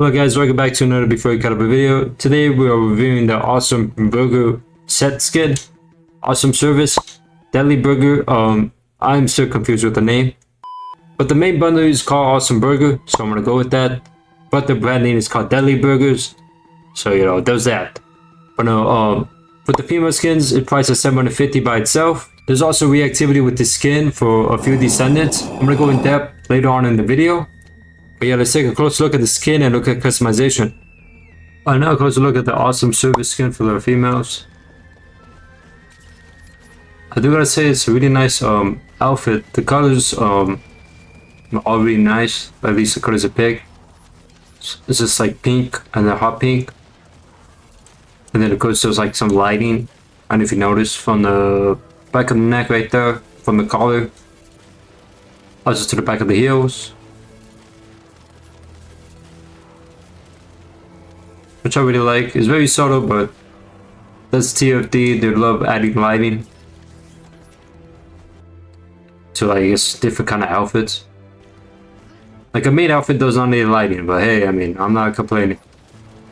Hello guys, welcome back to another Before You Cut Up a video. Today we are reviewing the Awesome Burger set skin. Awesome Service, Deadly Burger. I'm still confused with the name. But the main bundle is called Awesome Burger, so I'm gonna go with that. But the brand name is called Deadly Burgers. So you know, there's that. But no, with the female skins, it priced at $750 by itself. There's also reactivity with the skin for a few Descendants. I'm gonna go in depth later on in the video. But yeah, let's take a close look at the skin and look at customization. Alright, now a closer look at the Awesome Service skin for the females. I do gotta say it's a really nice outfit. The colors are really nice. At least the colors are pink. It's just like pink and then hot pink. And then of course there's like some lighting. I don't know if you noticed from the back of the neck right there, from the collar. Also to the back of the heels. Which I really like. It's very subtle, but that's TFD. They love adding lighting to, like, I guess, different kind of outfits. Like a maid outfit does not need lighting, but hey, I mean, I'm not complaining.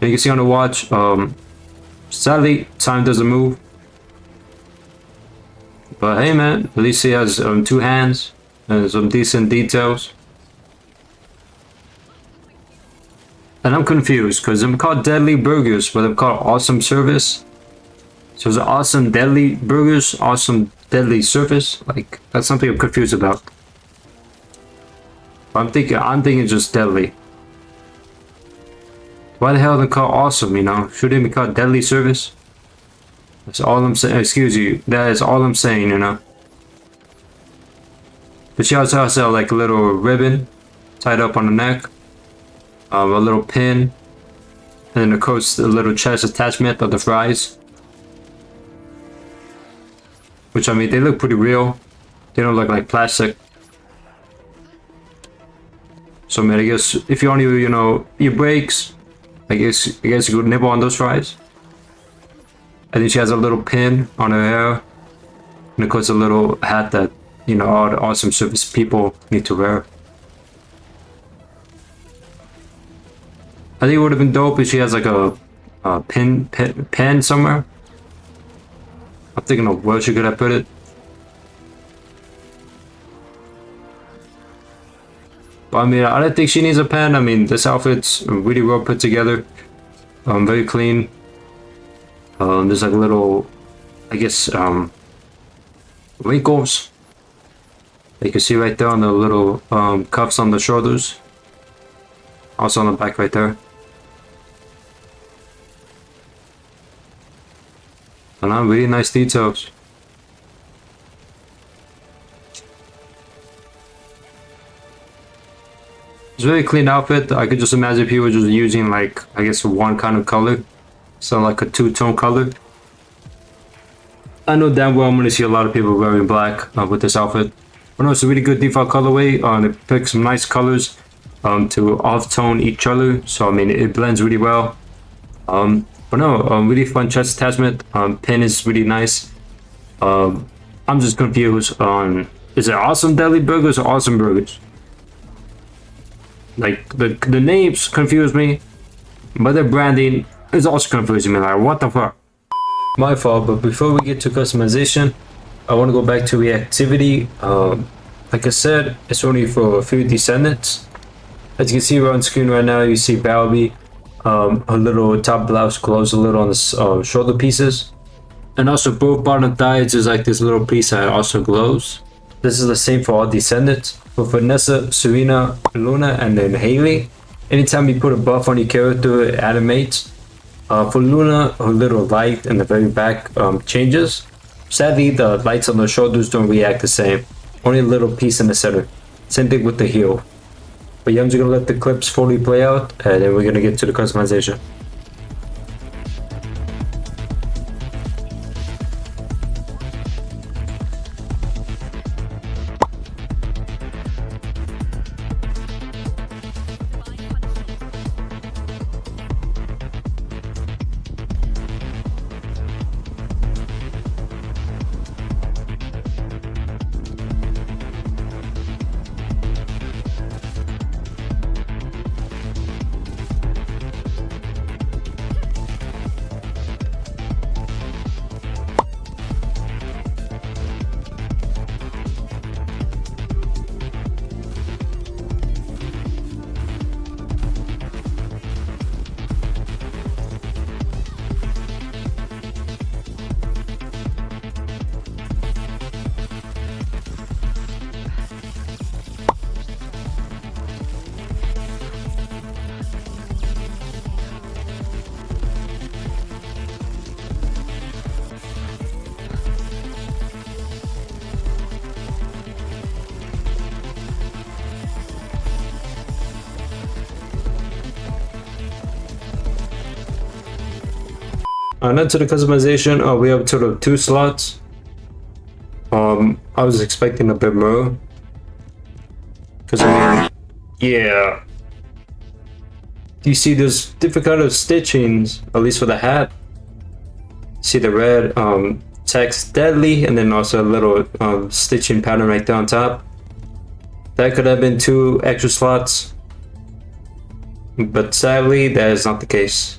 And you can see on the watch, sadly, time doesn't move. But hey, man, at least he has two hands and some decent details. And I'm confused because I'm called Deadly Burgers, but I'm called Awesome Service. So it's Awesome Deadly Burgers, Awesome Deadly Service. Like, that's something I'm confused about. But I'm thinking just Deadly. Why the hell are they called Awesome, you know? Shouldn't it be called Deadly Service? That's all I'm saying. Excuse you. That is all I'm saying, you know? But she also has like a little ribbon tied up on the neck. A little pin, and then of course the little chest attachment of the fries, which I mean they look pretty real. They don't look like plastic. So I mean, I guess if you only, you know, your breaks, I guess you could nibble on those fries. And then she has a little pin on her hair, and of course a little hat that, you know, all the Awesome Service people need to wear. I think it would have been dope if she has like a pen somewhere. I'm thinking of where she could have put it. But I mean, I don't think she needs a pen. I mean, this outfit's really well put together. Very clean. There's like little, I guess, wrinkles. You can see right there on the little cuffs on the shoulders. Also on the back right there. And really nice details. It's a very clean outfit. I could just imagine people just using, like, I guess one kind of color. So like a two-tone color. I know damn well I'm going to see a lot of people wearing black with this outfit. But no, it's a really good default colorway. They pick some nice colors to off-tone each other. So I mean, it blends really well. But no, really fun chest attachment. Pin is really nice. I'm just confused on, is it Awesome Deadly Burgers or Awesome Burgers? Like, the names confuse me, but the branding is also confusing me. Like, what the fuck? My fault. But before we get to customization, I want to go back to reactivity. Like I said, it's only for a few Descendants. As you can see on screen right now, you see Balby. Her little top blouse glows a little on the shoulder pieces. And also both bottom thighs is like this little piece that also glows. This is the same for all Descendants. For Vanessa, Serena, Luna, and then Hailey. Anytime you put a buff on your character, it animates. For Luna, her little light in the very back changes. Sadly, the lights on the shoulders don't react the same. Only a little piece in the center. Same thing with the heel. But yeah, I'm just gonna let the clips fully play out, and then we're gonna get to the customization. Now to the customization, we have a total of 2 slots. I was expecting a bit more. Because I mean, yeah. You see there's different kind of stitchings, at least for the hat. See the red text deadly, and then also a little stitching pattern right there on top. That could have been 2 extra slots, but sadly that is not the case.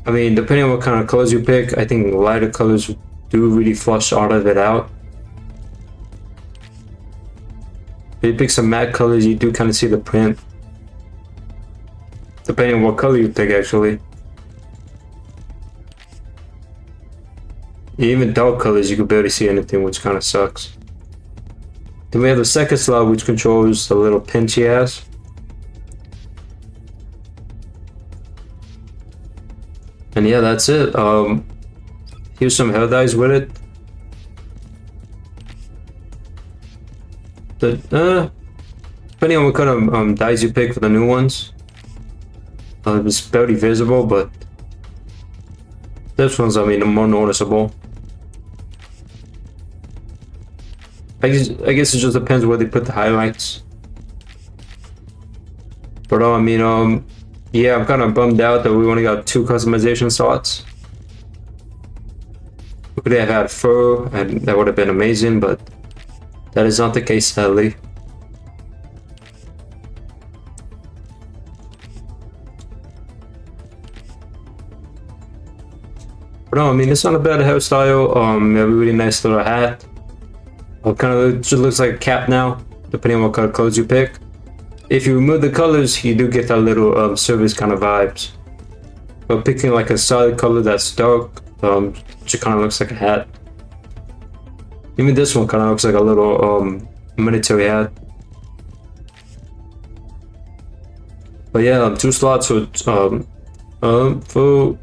I mean, depending on what kind of colors you pick, I think lighter colors do really flush all of it out. If you pick some matte colors, you do kind of see the print. Depending on what color you pick, actually. Even dark colors, you can barely see anything, which kind of sucks. Then we have the second slot, which controls the little pin she has. And yeah, that's it. Here's some hair dyes with it. Depending on what kind of dyes you pick for the new ones, it's barely visible, but this one's, I mean, more noticeable. I guess it just depends where they put the highlights. But I mean, yeah, I'm kind of bummed out that we only got 2 customization slots. We could have had fur, and that would have been amazing, but that is not the case, sadly. But no, I mean, it's not a bad hairstyle. You have a really nice little hat. Kind of just looks like a cap now, depending on what kind of clothes you pick. If you remove the colors, you do get that little service kind of vibes. But picking like a solid color that's dark, just kind of looks like a hat. Even this one kind of looks like a little military hat. But yeah, 2 slots with for.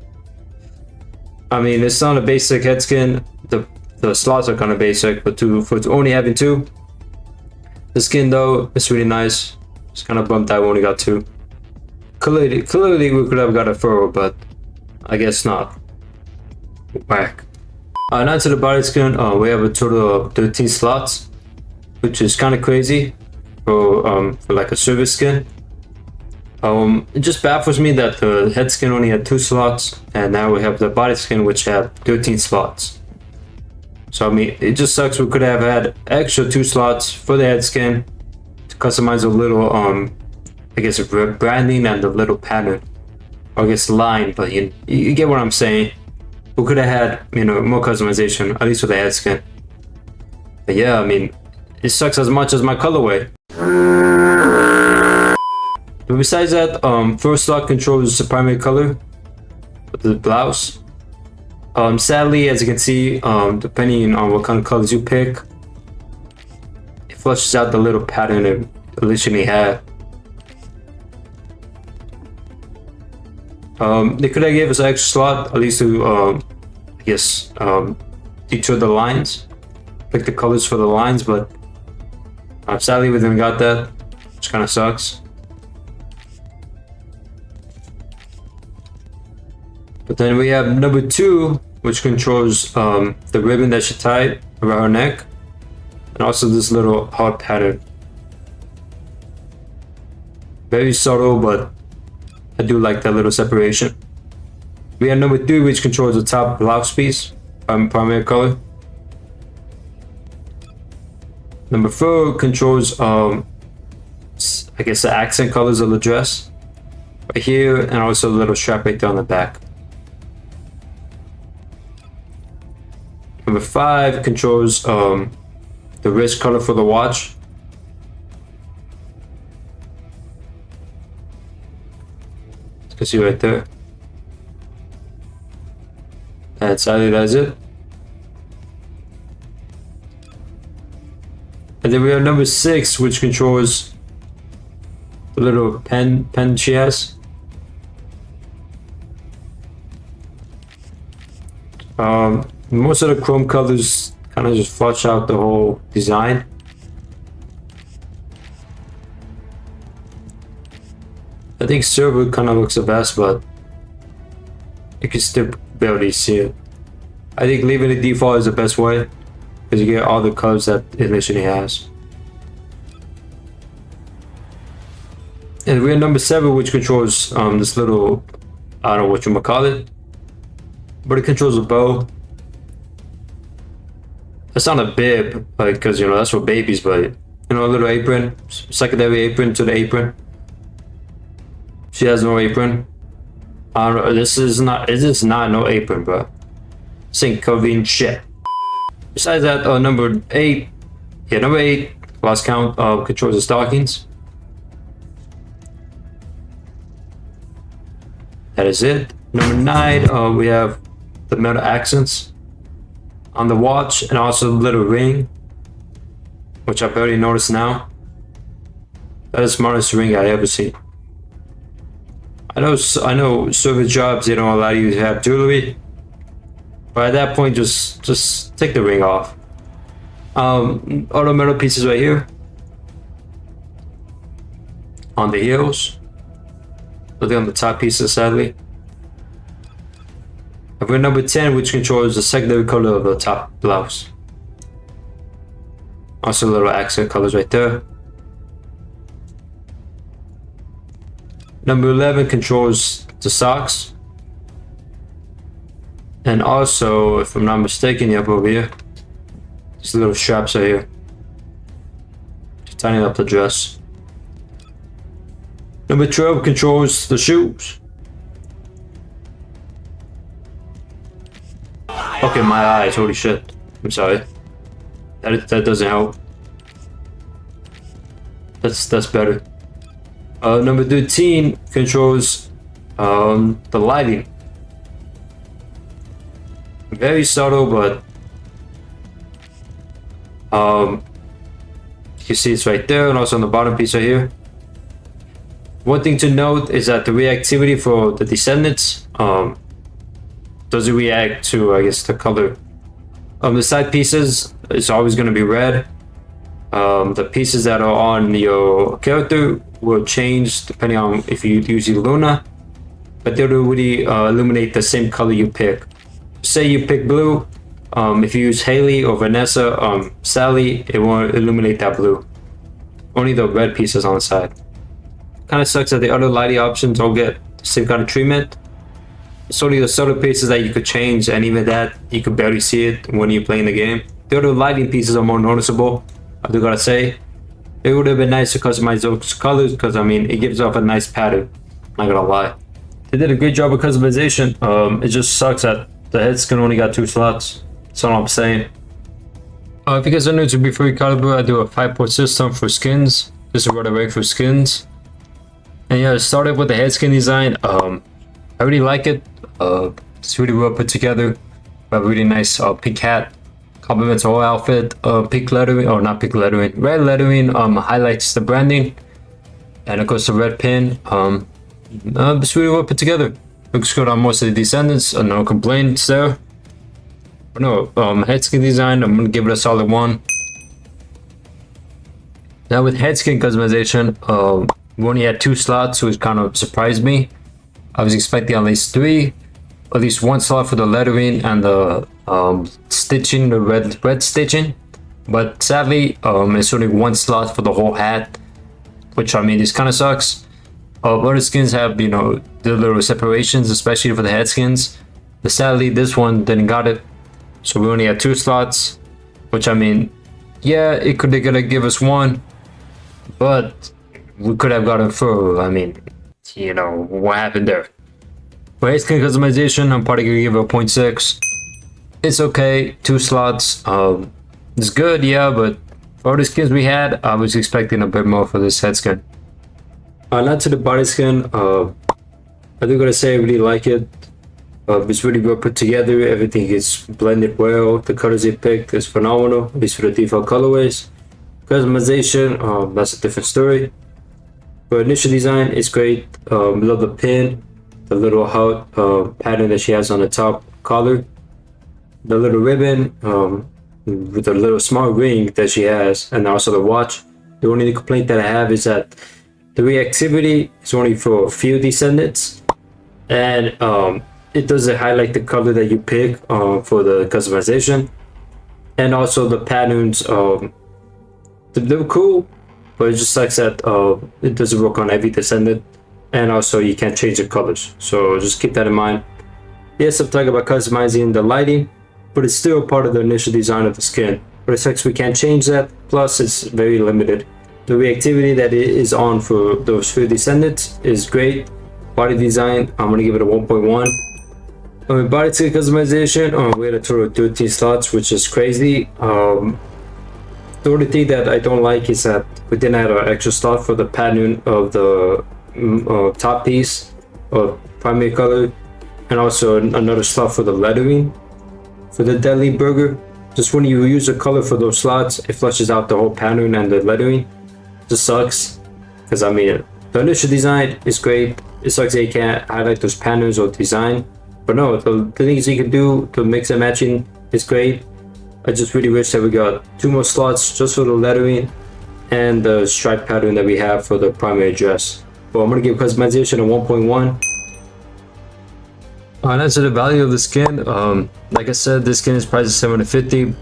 I mean, it's not a basic head skin. The slots are kind of basic, but for only having 2. The skin though, it's really nice. It's kind of bummed out we only got 2. Clearly we could have got a fur, but I guess not. Whack. Now to the body skin, we have a total of 13 slots, which is kind of crazy for like a service skin. It just baffles me that the head skin only had 2 slots, and now we have the body skin which had 13 slots. So I mean, it just sucks. We could have had extra 2 slots for the head skin to customize a little, I guess, branding and a little pattern, or I guess line. But you get what I'm saying. We could have had, you know, more customization, at least for the head skin. But yeah, I mean, it sucks as much as my colorway. But besides that, first slot controls the primary color of the blouse. Sadly, as you can see, depending on what kind of colors you pick, it flushes out the little pattern it originally had. They could have gave us an extra slot, at least to, I guess, detour the lines, pick the colors for the lines, but sadly we didn't got that, which kind of sucks. But then we have number 2, which controls the ribbon that she tied around her neck, and also this little heart pattern. Very subtle, but I do like that little separation. We have number 3, which controls the top blouse piece, primary color. Number 4 controls, I guess, the accent colors of the dress, right here, and also a little strap right there on the back. Number 5 controls the wrist color for the watch. You can see right there. And sadly, that's it. And then we have number 6, which controls the little pen she has. Most of the chrome colors kind of just flush out the whole design. I think silver kind of looks the best, but you can still barely see it. I think leaving it default is the best way, because you get all the colors that it initially has. And we're number 7, which controls this little, I don't know what you might call it, but it controls a bow. It's not a bib, like, because, you know, that's for babies, but, you know, a little apron, secondary apron to the apron. She has no apron. I don't know, this is not no apron, bro. This ain't covering shit. Besides that, number 8, number 8, last count, controls the stockings. That is it. Number 9, we have the metal accents on the watch, and also the little ring, which I've already noticed now. That is the smartest ring I ever seen. I know service jobs, they don't allow you to have jewelry, but at that point, just take the ring off. All the metal pieces right here on the heels. Nothing on the top pieces, sadly. I've got number 10, which controls the secondary color of the top blouse. Also little accent colors right there. Number 11 controls the socks. And also, if I'm not mistaken, up over here, these little straps are here to tighten up the dress. Number 12 controls the shoes. Okay, my eyes, holy shit. I'm sorry. That doesn't help. That's better. Number 13 controls the lighting. Very subtle, but you can see it's right there, and also on the bottom piece right here. One thing to note is that the reactivity for the Descendants doesn't react to, I guess, the color. The side pieces, it's always going to be red. The pieces that are on your character will change depending on if you use Luna, but they'll really illuminate the same color you pick. Say you pick blue, if you use Hailey or Vanessa, Sally, it won't illuminate that blue. Only the red pieces on the side. Kind of sucks that the other lighting options don't get the same kind of treatment. It's only the subtle pieces that you could change, and even that, you could barely see it when you're playing the game. The other lighting pieces are more noticeable, I do gotta say. It would have been nice to customize those colors, because I mean, it gives off a nice pattern, not gonna lie. They did a great job of customization. It just sucks that the head skin only got 2 slots. That's all I'm saying. If you guys are new to Be Free Caliber, I do a 5-port system for skins. This is what I rate for skins. And yeah, I started with the head skin design. I really like it. It's really well put together. I have a really nice pink hat. Complements the whole outfit. Pink lettering, or not pink lettering, red lettering highlights the branding. And of course the red pin. It's really well put together. Looks good on most of the Descendants. No complaints there. But no, head skin design, I'm gonna give it a solid 1. Now with head skin customization, we only had 2 slots, which kind of surprised me. I was expecting at least 3, at least 1 slot for the lettering and the stitching, the red stitching. But sadly, it's only 1 slot for the whole hat, which I mean, this kind of sucks. Other skins have, you know, the little separations, especially for the head skins. But sadly, this one didn't got it. So we only had 2 slots, which I mean, yeah, they're gonna give us 1, but we could have gotten 4. I mean, you know, what happened there? For head skin customization, I'm probably gonna give it a 0.6. It's okay, 2 slots. It's good, yeah, but for all the skins we had, I was expecting a bit more for this head skin. Now to the body skin, I do gotta say I really like it. It's really well put together, everything is blended well, the colors they picked is phenomenal, at least for the default colorways. Customization, that's a different story. For initial design, it's great. Love the pin, the little heart pattern that she has on the top collar, the little ribbon with the little small ring that she has, and also the watch. The only complaint that I have is that the reactivity is only for a few Descendants, and it doesn't highlight the color that you pick for the customization. And also the patterns, they're cool, but it just sucks that it doesn't work on every Descendant. And also you can't change the colors, so just keep that in mind. Yes, I'm talking about customizing the lighting, but it's still part of the initial design of the skin. But it sucks we can't change that, plus it's very limited. The reactivity that it is on for those 3 Descendants is great. Body design, I'm gonna give it a 1.1. Body skin customization, we had a total of 13 slots, which is crazy. The only thing that I don't like is that we didn't have an extra slot for the pattern of the top piece of primary color, and also another slot for the lettering for the deadly burger. Just when you use a color for those slots, it flushes out the whole pattern and the lettering. Just sucks, because I mean the initial design is great. It sucks that you can't highlight those patterns or design, but no, the things you can do to mix and matching is great. I just really wish that we got 2 more slots just for the lettering and the stripe pattern that we have for the primary dress. But I'm gonna give customization a 1.1. As to the value of the skin, like I said, this skin is priced at $750.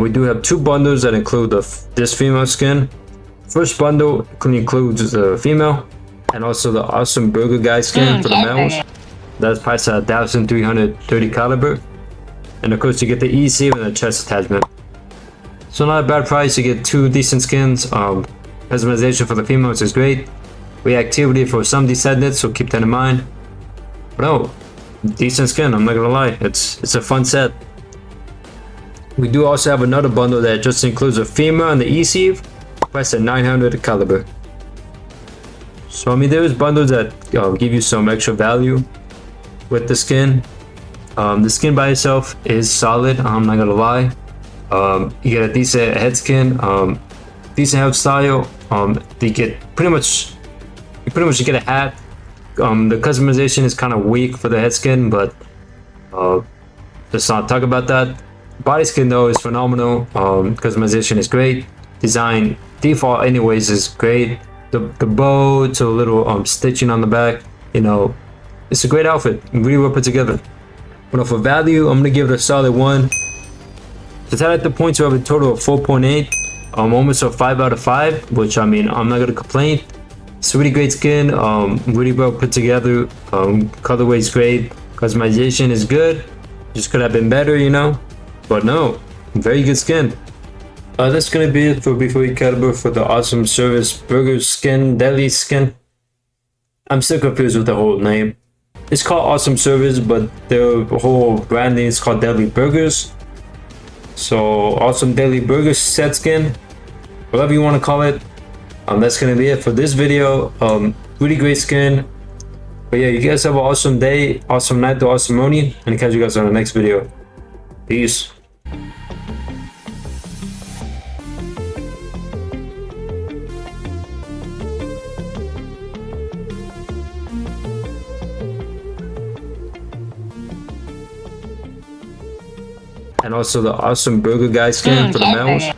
We do have 2 bundles that include this female skin. First bundle includes the female and also the awesome burger guy skin for the males. That's priced at 1,330 caliber. And of course you get the E-sleeve and the chest attachment. So not a bad price, you get 2 decent skins. Customization for the females is great. Reactivity for some Descendants, so keep that in mind. But no, decent skin, I'm not gonna lie, it's a fun set. We do also have another bundle that just includes a female and the E-sleeve, priced at 900 caliber. So I mean, there's bundles that give you some extra value with the skin. The skin by itself is solid, I'm not gonna lie. You get a decent head skin, decent hairstyle. You pretty much get a hat. The customization is kind of weak for the head skin, but let's not talk about that. Body skin though is phenomenal. Customization is great. Design default anyways is great. The bow to a little stitching on the back, you know, it's a great outfit, really well put together. But for value, I'm gonna give it a solid 1. To tally up the points, we have a total of 4.8. Almost a 5 out of 5, which I mean, I'm not gonna complain. It's really great skin, really well put together. Colorway is great, customization is good. Just could have been better, you know. But no, very good skin. That's gonna be it for Before You Caliber for the awesome service burger skin, deli skin. I'm still confused with the whole name. It's called Awesome Service, but their whole branding is called Deadly Burgers. So Awesome Deadly Burger set skin, whatever you want to call it. That's gonna be it for this video. Really great skin. But yeah, you guys have an awesome day, awesome night, or awesome morning, and catch you guys on the next video. Peace. And also the awesome burger guy skin for the males.